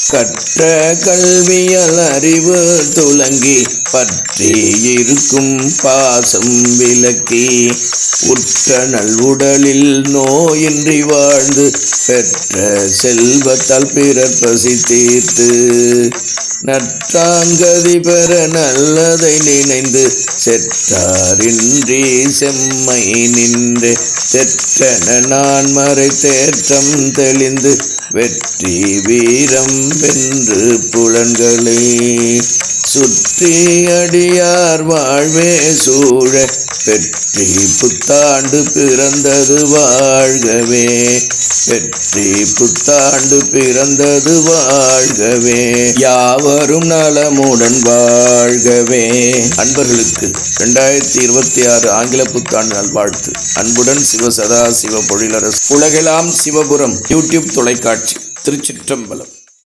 கற்ற கல்வியல் அறிவு துலங்கி பற்றி இருக்கும் பாசம் விலக்கி உற்ற நல்வுடலில் நோயின்றி வாழ்ந்து பெற்ற செல்வத்தால் பிறர் பசி தீர்த்து நற்றாங்கதி பெற நல்லதை நினைந்து செற்றாரின்றி செம்மை நின்று தெற்றன நான் மறை தேற்றம் தெளிந்து வெற்றி வீரம் வென்று புலன்களை சுற்றி அடியார் வாழ்வே சூழ வெற்றி புத்தாண்டு பிறந்தது வாழ்கவே, வெற்றி புத்தாண்டு பிறந்தது வாழ்கவே, யாவரும் நலமுடன் வாழ்கவே. அன்பர்களுக்கு 2026 ஆங்கில புத்தாண்டு நல்வாழ்த்து. அன்புடன் சிவ சதா சிவ பொழிலரசு. உலகெல்லாம் சிவபுரம் யூடியூப் தொலைக்காட்சி. திருச்சிற்றம்பலம்.